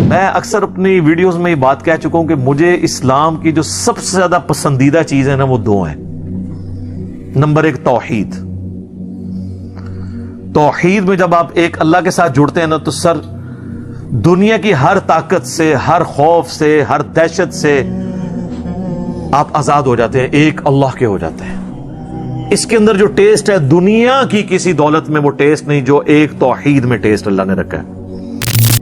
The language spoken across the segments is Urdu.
میں اکثر اپنی ویڈیوز میں یہ بات کہہ چکا ہوں کہ مجھے اسلام کی جو سب سے زیادہ پسندیدہ چیز ہے نا وہ دو ہیں. نمبر ایک توحید. توحید میں جب آپ ایک اللہ کے ساتھ جڑتے ہیں نا تو سر دنیا کی ہر طاقت سے، ہر خوف سے، ہر دہشت سے آپ آزاد ہو جاتے ہیں، ایک اللہ کے ہو جاتے ہیں. اس کے اندر جو ٹیسٹ ہے دنیا کی کسی دولت میں وہ ٹیسٹ نہیں جو ایک توحید میں ٹیسٹ اللہ نے رکھا ہے.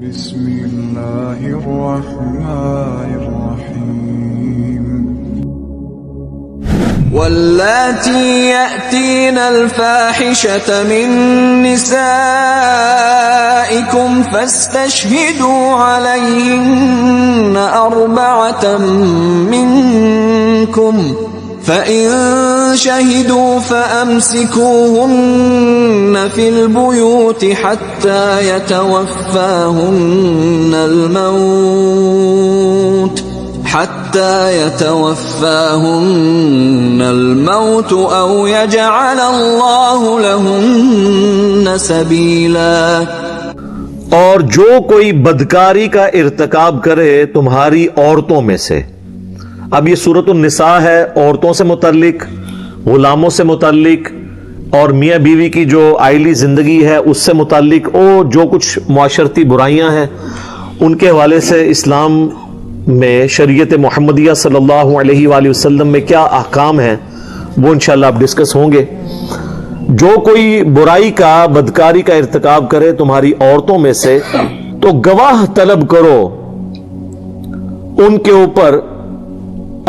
بسم اللہ الرحمن الرحیم. واللاتی یأتین الفاحشة من نسائکم فاستشہدوا علیہن أربعة منکم فَإِن شَهِدُوا فَأَمْسِكُوهُنَّ فِي الْبُيُوتِ حَتَّى يَتَوَفَّاهُنَّ الْمَوْتُ أَوْ يَجْعَلَ اللَّهُ لَهُنَّ سَبِيلًا. اور جو کوئی بدکاری کا ارتکاب کرے تمہاری عورتوں میں سے. اب یہ سورۃ النساء ہے، عورتوں سے متعلق، غلاموں سے متعلق اور میاں بیوی کی جو آئلی زندگی ہے اس سے متعلق، اور جو کچھ معاشرتی برائیاں ہیں ان کے حوالے سے اسلام میں شریعت محمدیہ صلی اللہ علیہ وآلہ وسلم میں کیا احکام ہیں وہ انشاءاللہ اب ڈسکس ہوں گے. جو کوئی برائی کا، بدکاری کا ارتکاب کرے تمہاری عورتوں میں سے تو گواہ طلب کرو ان کے اوپر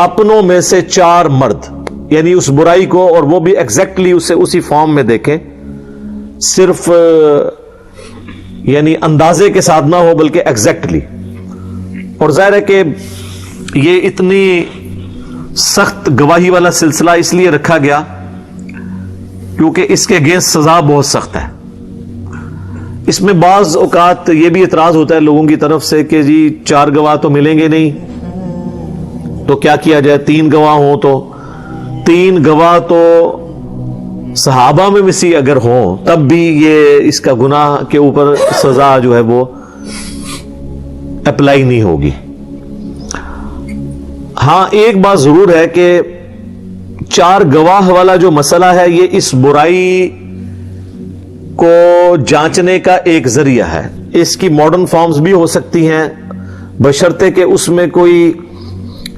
اپنوں میں سے 4 مرد، یعنی اس برائی کو، اور وہ بھی ایگزیکٹلی اسے اسی فارم میں دیکھیں، صرف یعنی اندازے کے ساتھ نہ ہو بلکہ ایگزیکٹلی. اور ظاہر ہے کہ یہ اتنی سخت گواہی والا سلسلہ اس لیے رکھا گیا کیونکہ اس کے اگینسٹ سزا بہت سخت ہے. اس میں بعض اوقات یہ بھی اعتراض ہوتا ہے لوگوں کی طرف سے کہ جی 4 گواہ تو ملیں گے نہیں تو کیا کیا جائے، 3 گواہ ہوں تو 3 گواہ تو صحابہ میں سے اگر ہوں تب بھی یہ اس کا گناہ کے اوپر سزا جو ہے وہ اپلائی نہیں ہوگی. ہاں ایک بات ضرور ہے کہ 4 گواہ والا جو مسئلہ ہے یہ اس برائی کو جانچنے کا ایک ذریعہ ہے. اس کی ماڈرن فارمز بھی ہو سکتی ہیں بشرطے کہ اس میں کوئی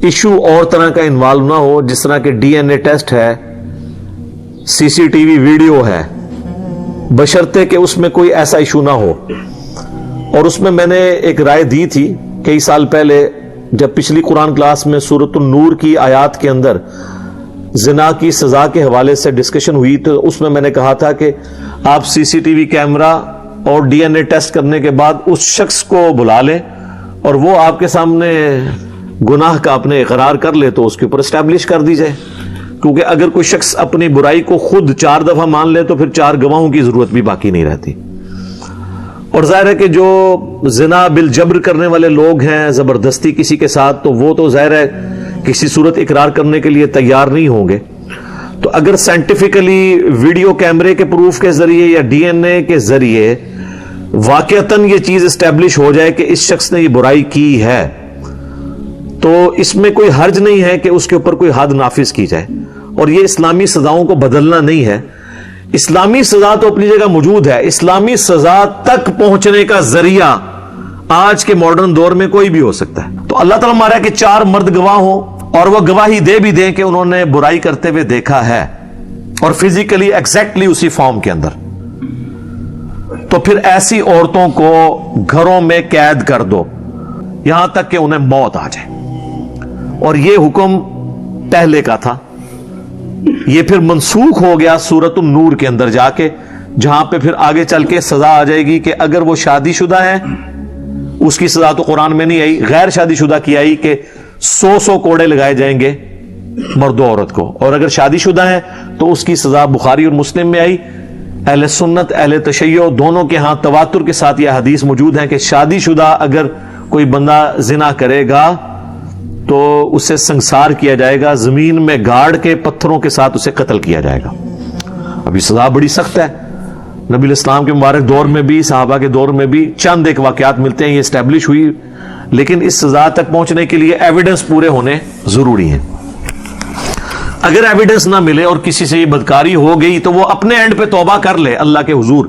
ایشو اور طرح کا انوالو نہ ہو، جس طرح کہ ڈی این اے ٹیسٹ ہے، سی سی ٹی وی ویڈیو ہے، بشرطے کہ اس میں کوئی ایسا ایشو نہ ہو. اور اس میں نے ایک رائے دی تھی کئی سال پہلے جب پچھلی قرآن کلاس میں سورۃ النور کی آیات کے اندر زنا کی سزا کے حوالے سے ڈسکشن ہوئی تو اس میں نے کہا تھا کہ آپ سی سی ٹی وی کیمرہ اور ڈی این اے ٹیسٹ کرنے کے بعد اس شخص کو بلا لیں اور وہ آپ کے سامنے گناہ کا اپنے اقرار کر لے تو اس کے اوپر اسٹیبلش کر دی جائے. کیونکہ اگر کوئی شخص اپنی برائی کو خود 4 دفعہ مان لے تو پھر 4 گواہوں کی ضرورت بھی باقی نہیں رہتی. اور ظاہر ہے کہ جو زنا بالجبر کرنے والے لوگ ہیں زبردستی کسی کے ساتھ، تو وہ تو ظاہر ہے کسی صورت اقرار کرنے کے لیے تیار نہیں ہوں گے. تو اگر سائنٹیفکلی ویڈیو کیمرے کے پروف کے ذریعے یا ڈی این اے کے ذریعے واقعتاً یہ چیز اسٹیبلش ہو جائے کہ اس شخص نے یہ برائی کی ہے تو اس میں کوئی حرج نہیں ہے کہ اس کے اوپر کوئی حد نافذ کی جائے. اور یہ اسلامی سزاؤں کو بدلنا نہیں ہے. اسلامی سزا تو اپنی جگہ موجود ہے، اسلامی سزا تک پہنچنے کا ذریعہ آج کے ماڈرن دور میں کوئی بھی ہو سکتا ہے. تو اللہ تعالیٰ مارا کہ 4 مرد گواہ ہوں اور وہ گواہی دے بھی دیں کہ انہوں نے برائی کرتے ہوئے دیکھا ہے اور فزیکلی ایگزیکٹلی اسی فارم کے اندر، تو پھر ایسی عورتوں کو گھروں میں قید کر دو یہاں تک کہ انہیں موت آ جائے. اور یہ حکم پہلے کا تھا، یہ پھر منسوخ ہو گیا سورۃ النور کے اندر جا کے، جہاں پہ پھر آگے چل کے سزا آ جائے گی کہ اگر وہ شادی شدہ ہے اس کی سزا تو قرآن میں نہیں آئی، غیر شادی شدہ کی آئی کہ 100 کوڑے لگائے جائیں گے مرد و عورت کو. اور اگر شادی شدہ ہے تو اس کی سزا بخاری اور مسلم میں آئی. اہل سنت اہل تشیع دونوں کے ہاں تواتر کے ساتھ یہ حدیث موجود ہے کہ شادی شدہ اگر کوئی بندہ زنا کرے گا تو اسے سنسار کیا جائے گا، زمین میں گاڑ کے پتھروں کے ساتھ اسے قتل کیا جائے گا. اب یہ سزا بڑی سخت ہے. نبی الاسلام کے مبارک دور میں بھی، صحابہ کے دور میں بھی چند ایک واقعات ملتے ہیں، یہ اسٹیبلش ہوئی، لیکن اس سزا تک پہنچنے کے لیے ایویڈنس پورے ہونے ضروری ہیں۔ اگر ایویڈنس نہ ملے اور کسی سے یہ بدکاری ہو گئی تو وہ اپنے اینڈ پہ توبہ کر لے اللہ کے حضور،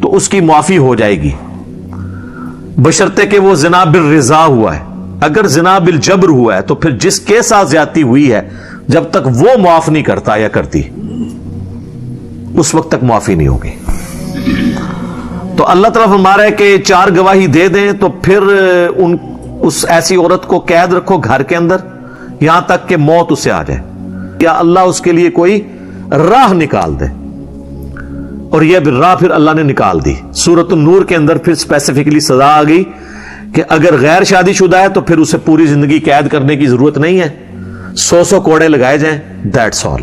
تو اس کی معافی ہو جائے گی، بشرطے کہ وہ زنا بالرضا ہوا ہے۔ اگر زنا بالجبر ہوا ہے تو پھر جس کے ساتھ زیادتی ہوئی ہے جب تک وہ معاف نہیں کرتا یا کرتی، اس وقت تک معافی نہیں ہوگی۔ تو اللہ تعالیٰ فرما رہا ہے کہ 4 گواہی دے دیں تو پھر اس ایسی عورت کو قید رکھو گھر کے اندر یہاں تک کہ موت اسے آ جائے، یا اللہ اس کے لیے کوئی راہ نکال دے، اور یہ راہ پھر اللہ نے نکال دی۔ سورۃ النور کے اندر پھر اسپیسیفکلی سزا آ گئی کہ اگر غیر شادی شدہ ہے تو پھر اسے پوری زندگی قید کرنے کی ضرورت نہیں ہے، 100 کوڑے لگائے جائیں، دیٹس آل۔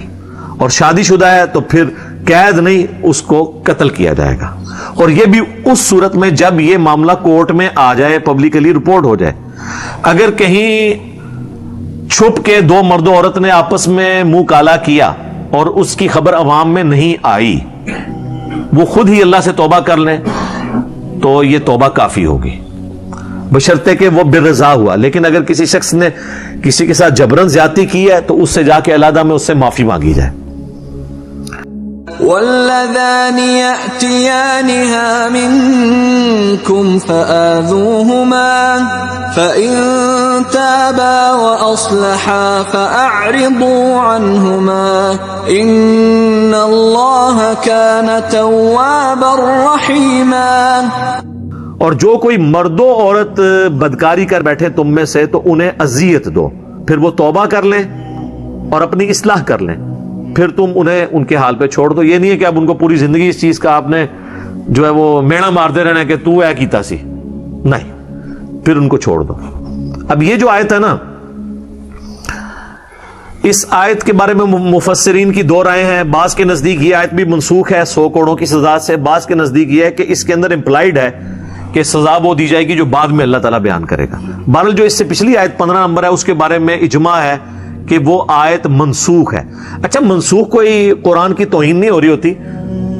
اور شادی شدہ ہے تو پھر قید نہیں، اس کو قتل کیا جائے گا، اور یہ بھی اس صورت میں جب یہ معاملہ کورٹ میں آ جائے، پبلکلی رپورٹ ہو جائے۔ اگر کہیں چھپ کے 2 مرد و عورت نے آپس میں منہ کالا کیا اور اس کی خبر عوام میں نہیں آئی، وہ خود ہی اللہ سے توبہ کر لیں تو یہ توبہ کافی ہوگی، بشرطے کہ وہ بالرضا ہوا۔ لیکن اگر کسی شخص نے کسی کے ساتھ جبرن زیادتی کی ہے تو اس سے جا کے علیحدہ میں اس سے معافی مانگی جائے۔ واللذان يأتيانها منكم فآذوهما فإن تابا وأصلحا فأعرضوا عنهما إن الله كان توابا رحيما۔ اور جو کوئی مرد و عورت بدکاری کر بیٹھے تم میں سے تو انہیں اذیت دو، پھر وہ توبہ کر لیں اور اپنی اصلاح کر لیں، پھر تم انہیں ان کے حال پہ چھوڑ دو۔ یہ نہیں ہے کہ اب ان کو پوری زندگی اس چیز کا آپ نے جو ہے وہ میڑا مارتے رہنا کہ تو اے کیتا سی، نہیں، پھر ان کو چھوڑ دو۔ اب یہ جو آیت ہے نا، اس آیت کے بارے میں مفسرین کی 2 رائے ہیں۔ بعض کے نزدیک یہ آیت بھی منسوخ ہے 100 کوڑوں کی سزا سے، بعض کے نزدیک یہ ہے کہ اس کے اندر امپلائڈ ہے کہ سزا وہ دی جائے گی جو بعد میں اللہ تعالیٰ بیان کرے گا۔ بہرحال جو اس سے پچھلی آیت 15 نمبر ہے اس کے بارے میں اجماع ہے کہ وہ آیت منسوخ ہے۔ اچھا، منسوخ کوئی قرآن کی توہین نہیں ہو رہی ہوتی،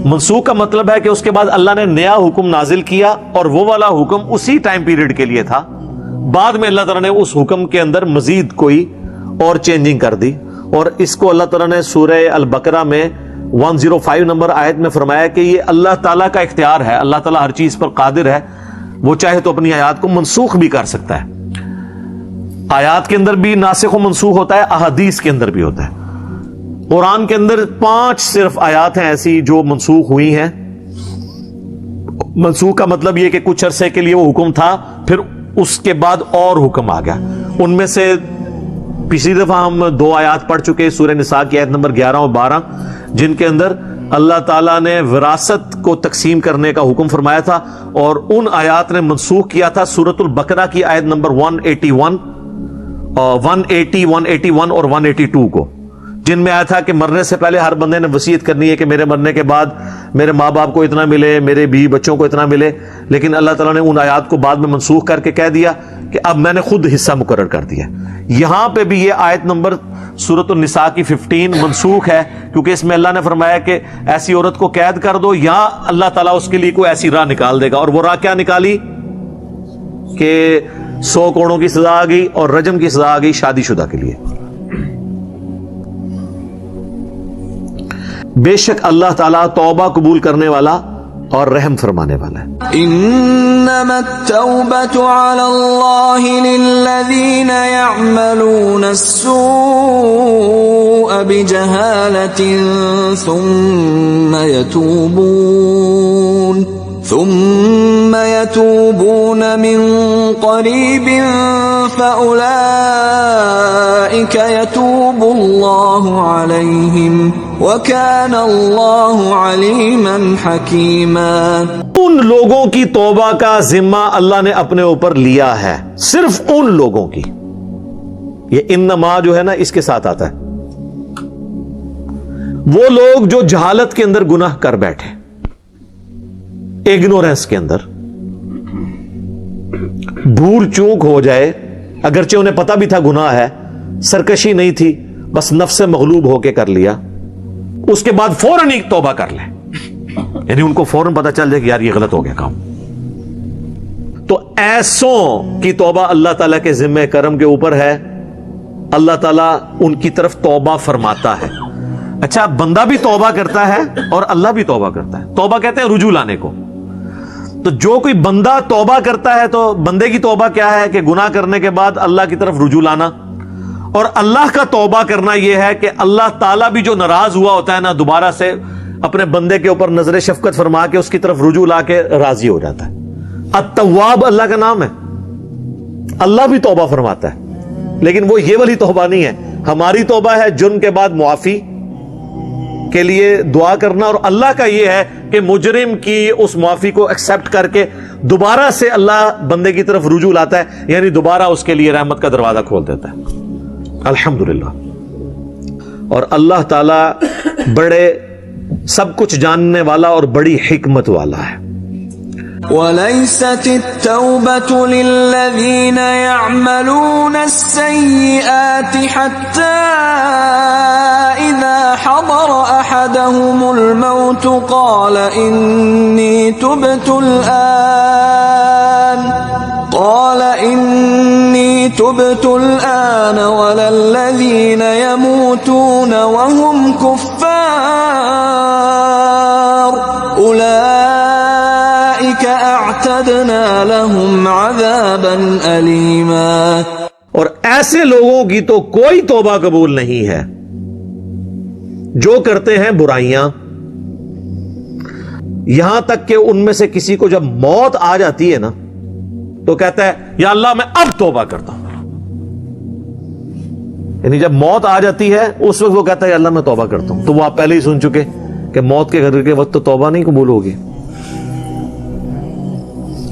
منسوخ کا مطلب ہے کہ اس کے بعد اللہ نے نیا حکم نازل کیا اور وہ والا حکم اسی ٹائم پیریڈ کے لیے تھا، بعد میں اللہ تعالیٰ نے اس حکم کے اندر مزید کوئی اور چینجنگ کر دی، اور اس کو اللہ تعالیٰ نے سورہ البقرہ میں 105 نمبر آیت میں فرمایا کہ یہ اللہ تعالیٰ کا اختیار ہے، اللہ تعالیٰ ہر چیز پر قادر ہے، وہ چاہے تو اپنی آیات کو منسوخ بھی کر سکتا ہے۔ آیات کے اندر بھی ناسخ و منسوخ ہوتا ہے، احادیث کے اندر بھی ہوتا ہے۔ قرآن کے اندر 5 صرف آیات ہیں ایسی جو منسوخ ہوئی ہیں۔ منسوخ کا مطلب یہ کہ کچھ عرصے کے لیے وہ حکم تھا، پھر اس کے بعد اور حکم آ گیا۔ ان میں سے پچھلی دفعہ ہم 2 آیات پڑھ چکے، سورہ نساء کی آیت نمبر 11 اور 12، جن کے اندر اللہ تعالیٰ نے وراثت کو تقسیم کرنے کا حکم فرمایا تھا، اور ان آیات نے منسوخ کیا تھا سورۃ البقرہ کی آیت نمبر 181 اور 182 کو، جن میں آیا تھا کہ مرنے سے پہلے ہر بندے نے وصیت کرنی ہے کہ میرے مرنے کے بعد میرے ماں باپ کو اتنا ملے، میرے بیوی بچوں کو اتنا ملے، لیکن اللہ تعالیٰ نے ان آیات کو بعد میں منسوخ کر کے کہہ دیا کہ اب میں نے خود حصہ مقرر کر دیا۔ یہاں پہ بھی یہ آیت نمبر سورۃ النساء کی 15 منسوخ ہے، کیونکہ اس میں اللہ نے فرمایا کہ ایسی عورت کو قید کر دو، یا اللہ تعالیٰ اس کے لیے کوئی ایسی راہ نکال دے گا، اور وہ راہ کیا نکالی کہ 100 کوڑوں کی سزا آ گئی اور رجم کی سزا آ گئی شادی شدہ کے لیے۔ بے شک اللہ تعالیٰ توبہ قبول کرنے والا اور رحم فرمانے والا ہے۔ انما التوبة على الله للذين يعملون السوء بجهالة ثم يتوبون من قريب فأولئك يتوب الله عليهم وكان الله عليما حكيما۔ ان لوگوں کی توبہ کا ذمہ اللہ نے اپنے اوپر لیا ہے، صرف ان لوگوں کی۔ یہ انما جو ہے نا اس کے ساتھ آتا ہے، وہ لوگ جو جہالت کے اندر گناہ کر بیٹھے، ایگنورنس کے اندر بھول چوک ہو جائے، اگرچہ انہیں پتہ بھی تھا گناہ ہے، سرکشی نہیں تھی، بس نفس مغلوب ہو کے کر لیا، اس کے بعد فوراً ہی توبہ کر لیں، یعنی ان کو فوراً پتا چل جائے کہ یار یہ غلط ہو گیا کام. تو ایسوں کی توبہ اللہ تعالیٰ کے ذمہ کرم کے اوپر ہے. اللہ تعالیٰ ان کی طرف توبہ فرماتا ہے. اچھا, بندہ بھی توبہ کرتا ہے اور اللہ بھی توبہ کرتا ہے. توبہ کہتے ہیں رجوع لانے کو. تو جو کوئی بندہ توبہ کرتا ہے تو بندے کی توبہ کیا ہے کہ گناہ کرنے کے بعد اللہ کی طرف رجوع لانا, اور اللہ کا توبہ کرنا یہ ہے کہ اللہ تعالیٰ بھی جو ناراض ہوا ہوتا ہے نا, دوبارہ سے اپنے بندے کے اوپر نظر شفقت فرما کے اس کی طرف رجوع لا کے راضی ہو جاتا ہے. التواب اللہ کا نام ہے. اللہ بھی توبہ فرماتا ہے, لیکن وہ یہ والی توبہ نہیں ہے. ہماری توبہ ہے جرم کے بعد معافی کے لیے دعا کرنا, اور اللہ کا یہ ہے کہ مجرم کی اس معافی کو ایکسپٹ کر کے دوبارہ سے اللہ بندے کی طرف رجوع لاتا ہے, یعنی دوبارہ اس کے لیے رحمت کا دروازہ کھول دیتا ہے. الحمدللہ. اور اللہ تعالی بڑے سب کچھ جاننے والا اور بڑی حکمت والا ہے. وَلَيْسَتِ التَّوْبَةُ لِلَّذِينَ يَعْمَلُونَ السَّيِّئَاتِ حَتَّى إِذَا حَضَرَ أَحَدَهُمُ الْمَوْتُ قَالَ إِنِّي تُبْتُ الْآنَ وَلَا الَّذِينَ يَمُوتُونَ وَهُمْ كُفَّارٌ أُولَئِكَ أَعْتَدْنَا لَهُمْ عَذَابًا أَلِيمًا. اور ایسے لوگوں کی تو کوئی توبہ قبول نہیں ہے جو کرتے ہیں برائیاں, یہاں تک کہ ان میں سے کسی کو جب موت آ جاتی ہے نا تو کہتا ہے یا اللہ میں اب توبہ کرتا ہوں. یعنی جب موت آ جاتی ہے اس وقت وہ کہتا ہے یا اللہ میں توبہ کرتا ہوں. تو وہ آپ پہلے ہی سن چکے کہ موت کے گھر کے وقت تو توبہ نہیں قبول ہوگی.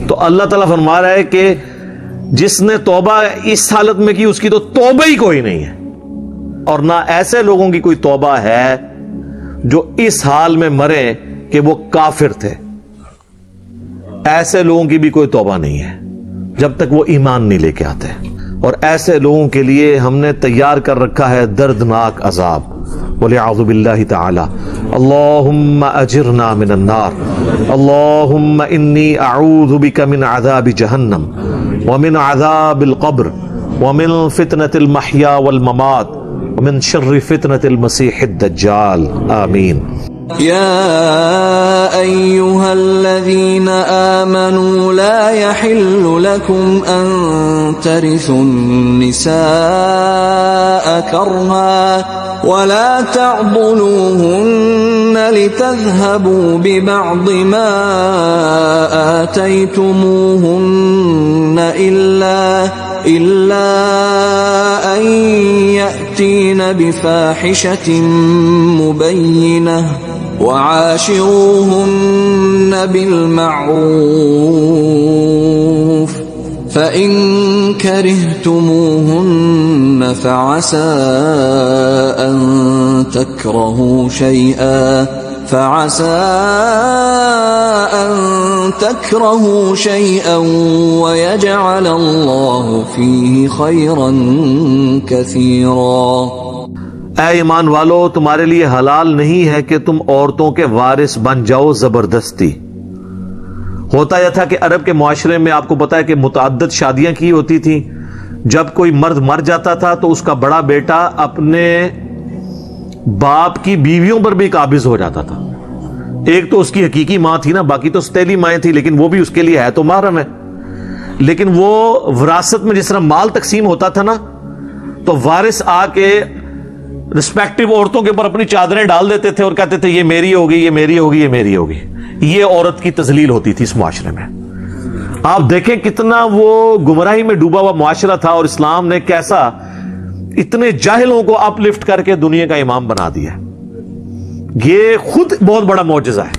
تو اللہ تعالیٰ فرما رہا ہے کہ جس نے توبہ اس حالت میں کی اس کی تو توبہ ہی کوئی نہیں ہے, اور نہ ایسے لوگوں کی کوئی توبہ ہے جو اس حال میں مرے کہ وہ کافر تھے. ایسے لوگوں کی بھی کوئی توبہ نہیں ہے جب تک وہ ایمان نہیں لے کے آتے. اور ایسے لوگوں کے لیے ہم نے تیار کر رکھا ہے دردناک عذاب. وَلِعَوْذُ بِاللَّهِ تَعَالَى اللہم اجرنا من النار اللہم انی اعوذ بک من عذاب جہنم ومن عذاب القبر ومن فتنة المحیا والممات ومن شر فتنة المسیح الدجال. آمین. يا أيها الذين آمنوا لا يحل لكم أن ترثوا النساء كرها ولا تعضلوهن لتذهبوا ببعض ما آتيتموهن إلا أن يأتين بفاحشة مبينة وعاشروهن بالمعروف فإن كرهتموهن فعسى أن تكرهوا شيئا ويجعل الله فيه خيرا كثيرا. اے ایمان والو, تمہارے لیے حلال نہیں ہے کہ تم عورتوں کے وارث بن جاؤ زبردستی. ہوتا یہ تھا کہ عرب کے معاشرے میں آپ کو پتا ہے کہ متعدد شادیاں کی ہوتی تھیں. جب کوئی مرد مر جاتا تھا تو اس کا بڑا بیٹا اپنے باپ کی بیویوں پر بھی قابض ہو جاتا تھا. ایک تو اس کی حقیقی ماں تھی نا, باقی تو ستیلی مائیں تھی, لیکن وہ بھی اس کے لیے ہے تو محرم ہے. لیکن وہ وراثت میں جس طرح مال تقسیم ہوتا تھا نا, تو وارث آ کے رسپیکٹو عورتوں کے اوپر اپنی چادریں ڈال دیتے تھے اور کہتے تھے یہ میری ہوگی, یہ میری ہوگی, یہ میری ہوگی. یہ عورت کی تذلیل ہوتی تھی اس معاشرے میں. آپ دیکھیں کتنا وہ گمراہی میں ڈوبا ہوا معاشرہ تھا, اور اسلام نے کیسا اتنے جاہلوں کو اپ لفٹ کر کے دنیا کا امام بنا دیا. یہ خود بہت بڑا معجزہ ہے.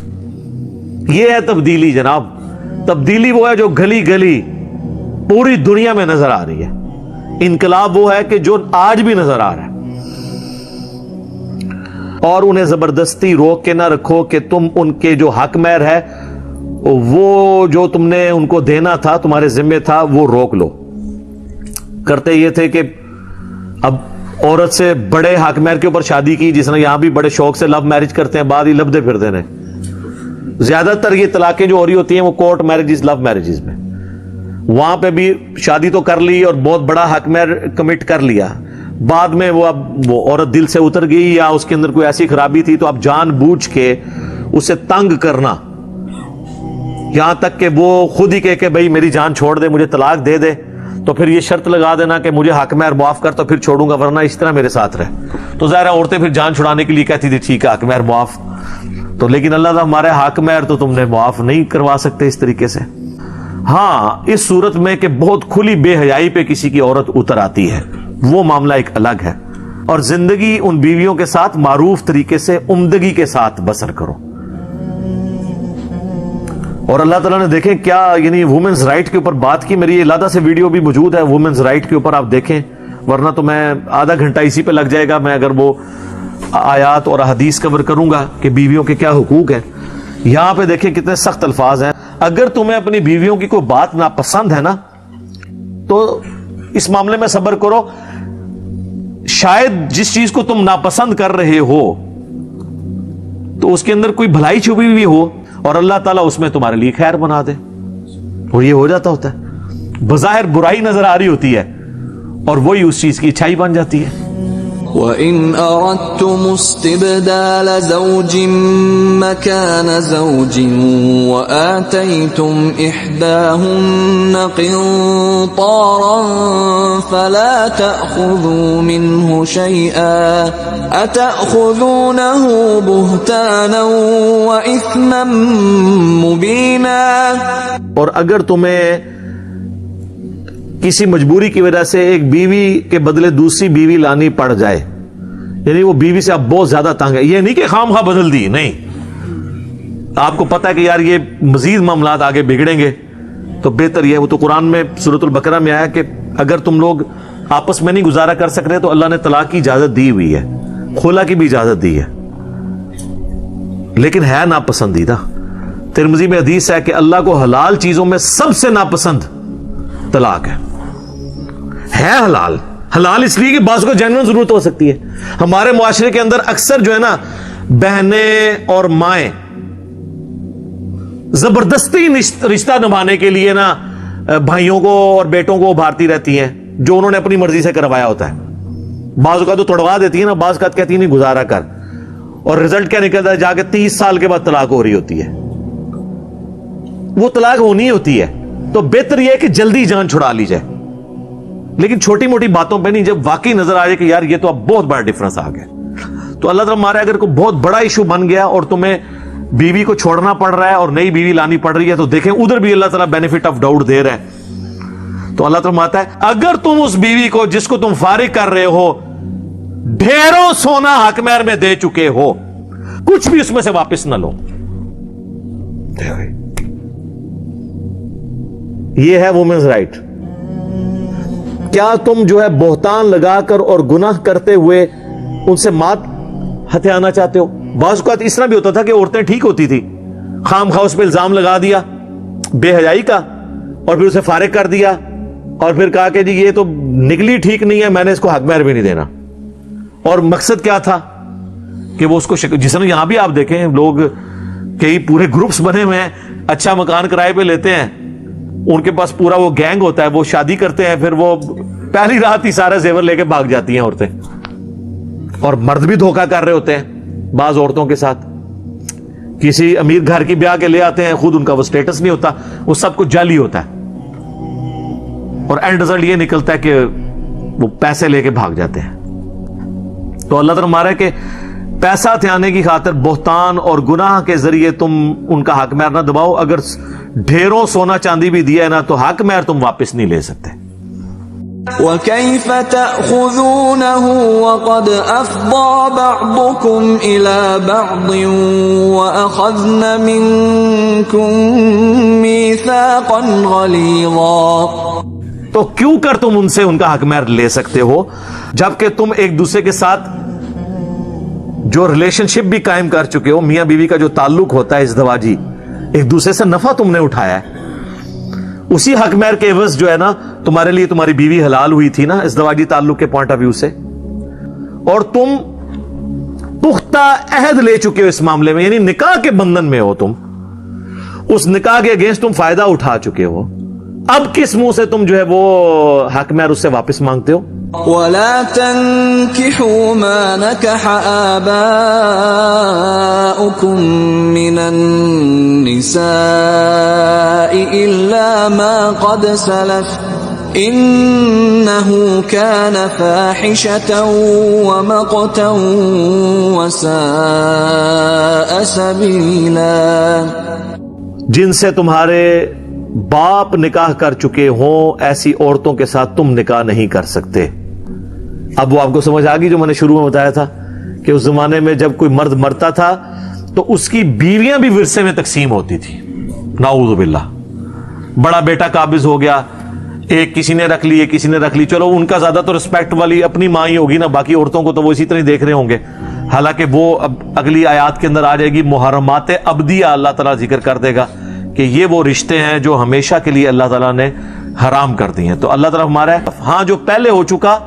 یہ ہے تبدیلی جناب. تبدیلی وہ ہے جو گلی گلی پوری دنیا میں نظر آ رہی ہے. انقلاب وہ ہے کہ جو آج بھی نظر آ رہا ہے. اور انہیں زبردستی روک کے نہ رکھو کہ تم ان کے جو حق مہر ہے وہ جو تم نے ان کو دینا تھا, تمہارے ذمہ تھا, وہ روک لو. کرتے یہ تھے کہ اب عورت سے بڑے حق مہر کے اوپر شادی کی, جس نے یہاں بھی بڑے شوق سے لو میرج کرتے ہیں, بعد ہی لبدے پھر دینے. زیادہ تر یہ طلاقیں جو ہو رہی ہوتی ہیں وہ کورٹ میرجز، لو میرجز میں، وہاں پہ بھی شادی تو کر لی اور بہت بڑا حق مہر کمٹ کر لیا، بعد میں وہ عورت دل سے اتر گئی یا اس کے اندر کوئی ایسی خرابی تھی تو اب جان بوجھ کے اسے تنگ کرنا، یہاں تک کہ وہ خود ہی کہے کہ بھائی میری جان چھوڑ دے، مجھے طلاق دے دے، تو پھر یہ شرط لگا دینا کہ مجھے حق مہر معاف کر تو پھر چھوڑوں گا ورنہ اس طرح میرے ساتھ رہ۔ تو ظاہر ہے عورتیں پھر جان چھڑانے کے لیے کہتی تھی ٹھیک ہے حق مہر معاف، تو لیکن اللہ تعالیٰ ہمارے حق مہر تو تم نے معاف نہیں کروا سکتے اس طریقے سے۔ ہاں اس صورت میں کہ بہت کھلی بے حیائی پہ کسی کی عورت اتر آتی ہے، وہ معاملہ ایک الگ ہے، اور زندگی ان بیویوں کے ساتھ معروف طریقے سے عمدگی کے ساتھ بسر کرو۔ اور اللہ تعالیٰ نے دیکھیں کیا یعنی وومنز رائٹ کے اوپر بات کی، میری علیحدہ سے ویڈیو بھی موجود ہے وومنز رائٹ کے اوپر، آپ دیکھیں، ورنہ تو میں آدھا گھنٹہ اسی پہ لگ جائے گا میں اگر وہ آیات اور حدیث کور کروں گا کہ بیویوں کے کیا حقوق ہیں۔ یہاں پہ دیکھیں کتنے سخت الفاظ ہیں، اگر تمہیں اپنی بیویوں کی کوئی بات ناپسند ہے نا تو اس معاملے میں صبر کرو، شاید جس چیز کو تم ناپسند کر رہے ہو تو اس کے اندر کوئی بھلائی چھپی ہوئی ہو اور اللہ تعالیٰ اس میں تمہارے لیے خیر بنا دے، اور یہ ہو جاتا ہوتا ہے، بظاہر برائی نظر آ رہی ہوتی ہے اور وہی اس چیز کی اچھائی بن جاتی ہے۔ وَإِنْ أَرَدْتُمُ اسْتِبْدَالَ زَوْجٍ مَكَانَ زَوْجٍ وَآتَيْتُمْ إِحْدَاهُنَّ قِنطَارًا فَلَا تَأْخُذُوا مِنْهُ شَيْئًا أَتَأْخُذُونَهُ بُهْتَانًا وَإِثْمًا مُبِينًا۔ اور اگر تمہیں کسی مجبوری کی وجہ سے ایک بیوی کے بدلے دوسری بیوی لانی پڑ جائے، یعنی وہ بیوی سے اب بہت زیادہ تنگ ہے، یہ نہیں کہ خام خواہ بدل دی، نہیں، آپ کو پتا ہے کہ یار یہ مزید معاملات آگے بگڑیں گے تو بہتر یہ ہے، وہ تو قرآن میں سورۃ البقرہ میں آیا کہ اگر تم لوگ آپس میں نہیں گزارا کر سک رہے تو اللہ نے طلاق کی اجازت دی ہوئی ہے، خلا کی بھی اجازت دی ہے، لیکن ہے ناپسندیدہ۔ ترمذی میں حدیث ہے کہ اللہ کو حلال چیزوں میں سب سے ناپسند طلاق ہے حلال، حلال اس لیے کہ بعض کو جینوئن ضرورت ہو سکتی ہے۔ ہمارے معاشرے کے اندر اکثر جو ہے نا بہنیں اور مائیں زبردستی رشتہ نبھانے کے لیے نا بھائیوں کو اور بیٹوں کو ابھارتی رہتی ہیں جو انہوں نے اپنی مرضی سے کروایا ہوتا ہے، بعض کا تو توڑوا دیتی ہے نا، بعض کا کہتی نہیں گزارا کر، اور رزلٹ کیا نکلتا ہے جا کے 30 سال کے بعد طلاق ہو رہی ہوتی ہے، وہ طلاق ہونی ہوتی ہے، تو بہتر یہ ہے کہ جلدی جان چھڑا لی جائے، لیکن چھوٹی موٹی باتوں پہ نہیں، جب واقعی نظر آ جائے کہ یار یہ تو اب بہت بڑا ڈفرنس آ گیا، تو اللہ تعالیٰ ہمارے اگر کوئی بہت بڑا ایشو بن گیا اور تمہیں بیوی کو چھوڑنا پڑ رہا ہے اور نئی بیوی لانی پڑ رہی ہے تو دیکھیں ادھر بھی اللہ تعالیٰ بینیفٹ آف ڈاؤٹ دے رہا ہے۔ تو اللہ تعالیٰ آتا ہے اگر تم اس بیوی کو جس کو تم فارغ کر رہے ہو ڈھیروں سونا حق مہر میں دے چکے ہو، کچھ بھی اس میں سے واپس نہ لو، یہ ہے وومنز رائٹ۔ کیا تم جو ہے بہتان لگا کر اور گناہ کرتے ہوئے ان سے مات ہتھیانا چاہتے ہو؟ بعض اوقات اس طرح بھی ہوتا تھا کہ عورتیں ٹھیک ہوتی تھی، خام خواہ اس پہ الزام لگا دیا بے حیائی کا اور پھر اسے فارغ کر دیا اور پھر کہا کہ جی یہ تو نکلی ٹھیک نہیں ہے، میں نے اس کو حق مہر بھی نہیں دینا، اور مقصد کیا تھا کہ وہ اس کو جس طرح یہاں بھی آپ دیکھیں لوگ کئی پورے گروپس بنے ہوئے ہیں، اچھا مکان کرائے پہ لیتے ہیں، ان کے پاس پورا وہ گینگ ہوتا ہے، وہ شادی کرتے ہیں، پھر وہ پہلی رات ہی سارا زیور لے کے بھاگ جاتی ہیں عورتیں، اور مرد بھی دھوکہ کر رہے ہوتے ہیں بعض عورتوں کے ساتھ، کسی امیر گھر کی بیاہ کے لے آتے ہیں، خود ان کا وہ سٹیٹس نہیں ہوتا، وہ سب کچھ جعلی ہوتا ہے، اور اینڈ رزلٹ یہ نکلتا ہے کہ وہ پیسے لے کے بھاگ جاتے ہیں۔ تو اللہ تعالیٰ ہمارا ہے کہ پیسہ ہتھیانے کی خاطر بہتان اور گناہ کے ذریعے تم ان کا حق مہر نہ دباؤ، اگر ڈھیروں سونا چاندی بھی دیا ہے نا تو حق مہر تم واپس نہیں لے سکتے۔ وَكَيْفَ تَأْخُذُونَهُ وَقَدْ أَفْضَى بَعْضُكُمْ إِلَى بَعْضٍ وَأَخَذْنَ مِنْكُمْ مِيثَاقًا غَلِيظًا۔ تو کیوں کر تم ان سے ان کا حق مہر لے سکتے ہو جبکہ تم ایک دوسرے کے ساتھ جو ریلیشن شپ بھی قائم کر چکے ہو، میاں بیوی کا جو تعلق ہوتا ہے ازدواجی، ایک دوسرے سے نفع تم نے اٹھایا ہے، اسی حق مہر کے عوض جو ہے نا تمہارے لیے تمہاری بیوی حلال ہوئی تھی نا ازدواجی تعلق کے پوائنٹ آف ویو سے، اور تم پختہ عہد لے چکے ہو اس معاملے میں، یعنی نکاح کے بندھن میں ہو تم، اس نکاح کے اگینسٹ تم فائدہ اٹھا چکے ہو، اب کس منہ سے تم جو ہے وہ حق مہر اس سے واپس مانگتے ہو؟ ولا تنكحوا ما نكح آباؤكم من النساء إلا ما قد سلف إنه كان فاحشة ومقتا وساء سبيلا. جن سے تمہارے باپ نکاح کر چکے ہوں ایسی عورتوں کے ساتھ تم نکاح نہیں کر سکتے. اب وہ آپ کو سمجھ آ گئی جو میں نے شروع میں بتایا تھا کہ اس زمانے میں جب کوئی مرد مرتا تھا تو اس کی بیویاں بھی ورثے میں تقسیم ہوتی تھی. نعوذ باللہ. بڑا بیٹا قابض ہو گیا، ایک کسی نے رکھ لی، ایک کسی نے رکھ لی، چلو ان کا زیادہ تو رسپیکٹ والی اپنی ماں ہی ہوگی نا، باقی عورتوں کو تو وہ اسی طرح دیکھ رہے ہوں گے. حالانکہ وہ اب اگلی آیات کے اندر آ جائے گی محرمات ابدیہ اللہ تعالیٰ ذکر کر دے گا کہ یہ وہ رشتے ہیں جو ہمیشہ کے لیے اللہ تعالیٰ نے حرام کر دی ہیں. تو اللہ تعالیٰ ہمارا ہے ہاں جو پہلے ہو چکا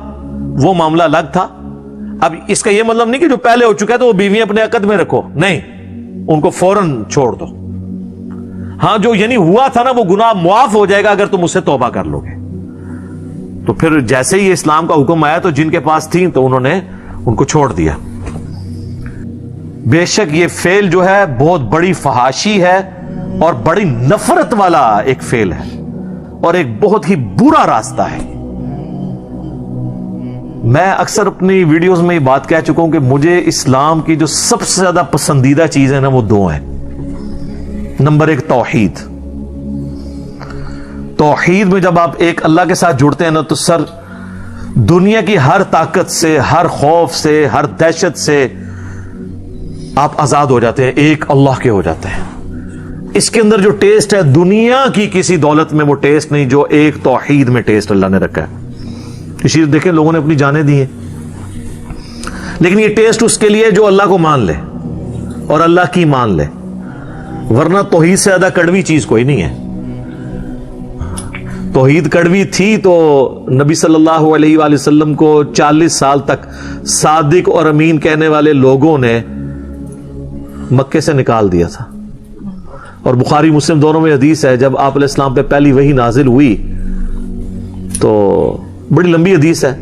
وہ معاملہ الگ تھا. اب اس کا یہ مطلب نہیں کہ جو پہلے ہو چکا ہے تو وہ بیویاں اپنے عقد میں رکھو، نہیں، ان کو فوراً چھوڑ دو. ہاں جو یعنی ہوا تھا نا وہ گناہ معاف ہو جائے گا اگر تم اس سے توبہ کر لو گے. تو پھر جیسے ہی اسلام کا حکم آیا تو جن کے پاس تھیں تو انہوں نے ان کو چھوڑ دیا. بے شک یہ فعل جو ہے بہت بڑی فحاشی ہے اور بڑی نفرت والا ایک فعل ہے اور ایک بہت ہی برا راستہ ہے. میں اکثر اپنی ویڈیوز میں یہ بات کہہ چکا ہوں کہ مجھے اسلام کی جو سب سے زیادہ پسندیدہ چیز ہے نا وہ دو ہیں. نمبر ایک توحید. توحید میں جب آپ ایک اللہ کے ساتھ جڑتے ہیں نا تو سر دنیا کی ہر طاقت سے، ہر خوف سے، ہر دہشت سے آپ آزاد ہو جاتے ہیں، ایک اللہ کے ہو جاتے ہیں. اس کے اندر جو ٹیسٹ ہے دنیا کی کسی دولت میں وہ ٹیسٹ نہیں جو ایک توحید میں ٹیسٹ اللہ نے رکھا ہے. اسی لیے دیکھیں لوگوں نے اپنی جانیں دی ہیں، لیکن یہ ٹیسٹ اس کے لیے جو اللہ کو مان لے اور اللہ کی مان لے، ورنہ توحید سے زیادہ کڑوی چیز کوئی نہیں ہے. توحید کڑوی تھی تو نبی صلی اللہ علیہ وآلہ وسلم کو 40 سال تک صادق اور امین کہنے والے لوگوں نے مکے سے نکال دیا تھا. اور بخاری مسلم دونوں میں حدیث ہے جب آپ علیہ السلام پہ پہلی وحی نازل ہوئی تو بڑی لمبی حدیث ہے،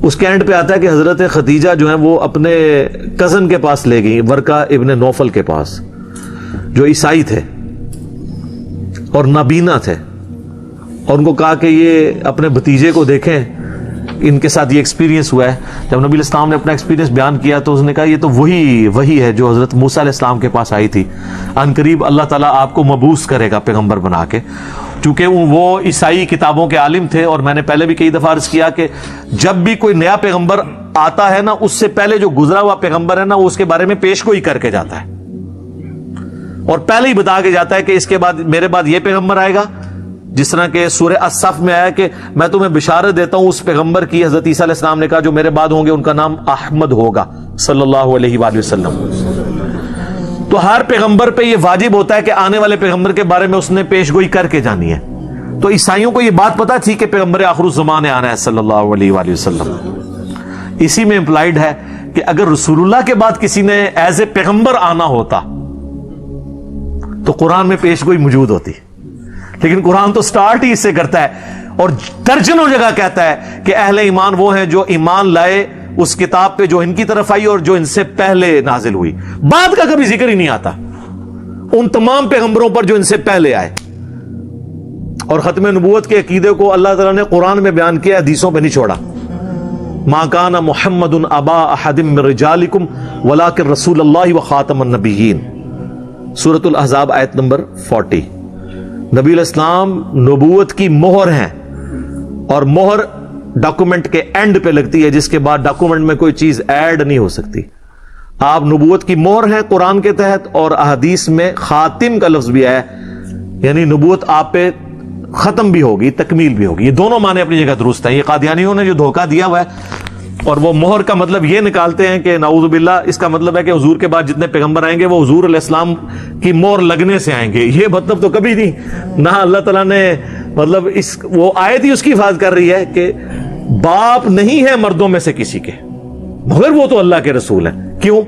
اس کے اینڈ پہ آتا ہے کہ حضرت خدیجہ جو ہیں وہ اپنے کزن کے پاس لے گئی، ورقہ ابن نوفل کے پاس، جو عیسائی تھے اور نابینا تھے، اور ان کو کہا کہ یہ اپنے بھتیجے کو دیکھیں، ان کے ساتھ یہ ایکسپیرینس ہوا ہے. جب نبی علیہ السلام نے اپنا ایکسپیرینس بیان کیا تو اس نے کہا یہ تو وہی ہے جو حضرت موسیٰ علیہ السلام کے پاس آئی تھی. ان قریب اللہ تعالیٰ آپ کو مبعوث کرے گا پیغمبر بنا کے. چونکہ وہ عیسائی کتابوں کے عالم تھے اور میں نے پہلے بھی کئی دفعہ عرض کیا کہ جب بھی کوئی نیا پیغمبر آتا ہے نا اس سے پہلے جو گزرا ہوا پیغمبر ہے نا وہ اس کے بارے میں پیش گوئی کر کے جاتا ہے اور پہلے ہی بتا کے جاتا ہے کہ اس کے بعد میرے بعد یہ پیغمبر آئے گا. جس طرح کہ سورہ الصف میں آیا کہ میں تمہیں بشارت دیتا ہوں اس پیغمبر کی، حضرت عیسیٰ علیہ السلام نے کہا جو میرے بعد ہوں گے ان کا نام احمد ہوگا صلی اللہ علیہ وآلہ وسلم. تو ہر پیغمبر پہ یہ واجب ہوتا ہے کہ آنے والے پیغمبر کے بارے میں اس نے پیش گوئی کر کے جانی ہے. تو عیسائیوں کو یہ بات پتا تھی کہ پیغمبر آخر الزمان آنا ہے صلی اللہ علیہ وآلہ وسلم. اسی میں امپلائڈ ہے کہ اگر رسول اللہ کے بعد کسی نے ایز اے پیغمبر آنا ہوتا تو قرآن میں پیش گوئی موجود ہوتی، لیکن قرآن تو سٹارٹ ہی اس سے کرتا ہے اور درجنوں جگہ کہتا ہے کہ اہل ایمان وہ ہیں جو ایمان لائے اس کتاب پہ جو ان کی طرف آئی اور جو ان سے پہلے نازل ہوئی. بعد کا کبھی ذکر ہی نہیں آتا ان تمام پیغمبروں پر جو ان سے پہلے آئے. اور ختم نبوت کے عقیدے کو اللہ تعالیٰ نے قرآن میں بیان کیا، حدیثوں پہ نہیں چھوڑا. ما کان محمد ابا احد من رجالکم ولکن رسول اللہ وخاتم النبیین، سورۃ الاحزاب آیت نمبر 40. نبی علیہ السلام نبوت کی مہر ہیں اور مہر ڈاکومنٹ کے اینڈ پہ لگتی ہے جس کے بعد ڈاکومنٹ میں کوئی چیز ایڈ نہیں ہو سکتی. آپ نبوت کی مہر ہیں قرآن کے تحت اور احادیث میں خاتم کا لفظ بھی ہے، یعنی نبوت آپ پہ ختم بھی ہوگی تکمیل بھی ہوگی. یہ دونوں معنی اپنی جگہ درست ہیں. یہ قادیانیوں نے جو دھوکہ دیا ہوا ہے اور وہ مہر کا مطلب یہ نکالتے ہیں کہ نعوذ باللہ اس کا مطلب ہے کہ حضور کے بعد جتنے پیغمبر آئیں گے وہ حضور علیہ السلام کی مہر لگنے سے آئیں گے. یہ مطلب تو کبھی نہیں. نہ اللہ تعالیٰ نے مطلب وہ آیت ہی اس کی حفاظت کر رہی ہے کہ باپ نہیں ہے مردوں میں سے کسی کے مگر وہ تو اللہ کے رسول ہیں. کیوں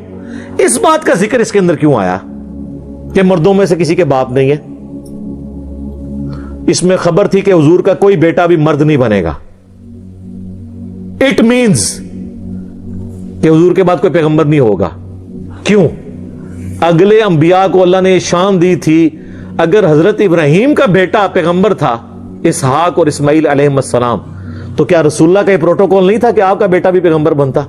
اس بات کا ذکر اس کے اندر کیوں آیا؟ کہ مردوں میں سے کسی کے باپ نہیں ہے. اس میں خبر تھی کہ حضور کا کوئی بیٹا بھی مرد نہیں بنے گا. اٹ مینز کہ حضور کے بعد کوئی پیغمبر نہیں ہوگا. کیوں؟ اگلے انبیاء کو اللہ نے شان دی تھی. اگر حضرت ابراہیم کا بیٹا پیغمبر تھا اسحاق اور اسماعیل علیہ السلام, تو کیا رسول اللہ کا یہ پروٹوکول نہیں تھا کہ آپ کا بیٹا بھی پیغمبر بنتا؟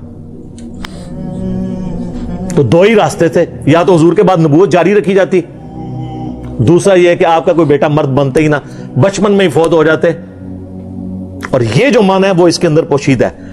تو دو ہی راستے تھے, یا تو حضور کے بعد نبوت جاری رکھی جاتی, دوسرا یہ کہ آپ کا کوئی بیٹا مرد بنتے ہی نہ, بچپن میں ہی فوت ہو جاتے. اور یہ جو معنی ہے وہ اس کے اندر پوشیدہ ہے.